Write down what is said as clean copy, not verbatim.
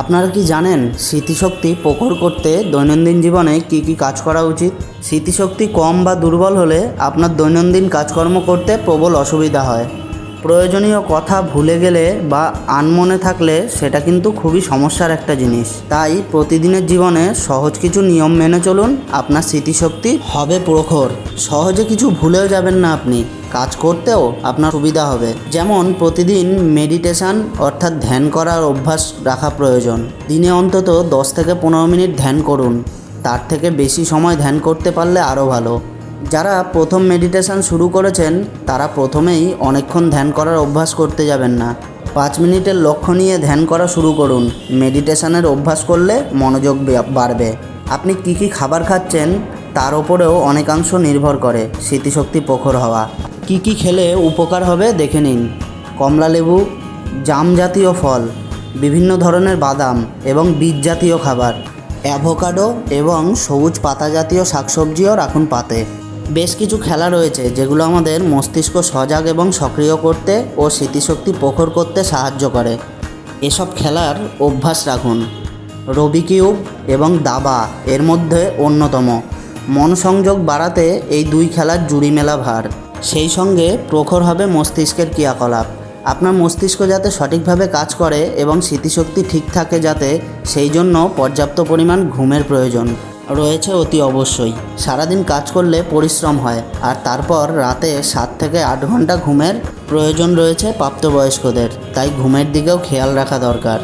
আপনারা কি জানেন স্মৃতিশক্তি প্রখর করতে দৈনন্দিন জীবনে কি কি কাজ করা উচিত? স্মৃতিশক্তি কম বা দুর্বল হলে আপনার দৈনন্দিন কাজকর্ম করতে প্রবল অসুবিধা হয়। প্রয়োজনীয় কথা ভুলে গেলে বা আনমনে থাকলে সেটা কিন্তু খুবই সমস্যার একটা জিনিস। তাই প্রতিদিনের জীবনে সহজ কিছু নিয়ম মেনে চলুন, আপনার স্মৃতিশক্তি হবে প্রখর। সহজে কিছু ভুলেও যাবেন না আপনি, কাজ করতেও আপনার সুবিধা হবে। যেমন প্রতিদিন মেডিটেশন অর্থাৎ ধ্যান করার অভ্যাস রাখা প্রয়োজন। দিনে অন্তত 10 থেকে 15 মিনিট ধ্যান করুন। তার থেকে বেশি সময় ধ্যান করতে পারলে আরও ভালো। যারা প্রথম মেডিটেশন শুরু করেছেন তারা প্রথমেই অনেকক্ষণ ধ্যান করার অভ্যাস করতে যাবেন না। 5 মিনিটের লক্ষ্য নিয়ে ধ্যান করা শুরু করুন। মেডিটেশনের অভ্যাস করলে মনোযোগ বাড়বে। আপনি কি কি খাবার খাচ্ছেন তার ওপরেও অনেকাংশ নির্ভর করে স্মৃতিশক্তি প্রখর হওয়া। কি কি খেলে উপকার হবে দেখে নিন। কমলালেবু, জাম জাতীয় ফল, বিভিন্ন ধরনের বাদাম এবং বীজ জাতীয় খাবার, অ্যাভোকাডো এবং সবুজ পাতা জাতীয় শাকসবজিও রাখুন পাতে। বেশ কিছু খেলা রয়েছে যেগুলো আমাদের মস্তিষ্ক সজাগ এবং সক্রিয় করতে ও স্মৃতিশক্তি প্রখর করতে সাহায্য করে। এসব খেলার অভ্যাস রাখুন। রবি কিউব এবং দাবা এর মধ্যে অন্যতম। মনসংযোগ বাড়াতে এই দুই খেলার জুড়ি মেলা ভার। সেই সঙ্গে প্রখর হবে মস্তিষ্কের ক্রিয়াকলাপ। আপনার মস্তিষ্ক যাতে সঠিকভাবে কাজ করে এবং স্মৃতিশক্তি ঠিক থাকে যাতে, সেই জন্য পর্যাপ্ত পরিমাণ ঘুমের প্রয়োজন রয়েছে অতি অবশ্যই। সারাদিন কাজ করলে পরিশ্রম হয়, আর তারপর রাতে 7 থেকে 8 ঘন্টা ঘুমের প্রয়োজন রয়েছে প্রাপ্তবয়স্কদের। তাই ঘুমের দিকেও খেয়াল রাখা দরকার।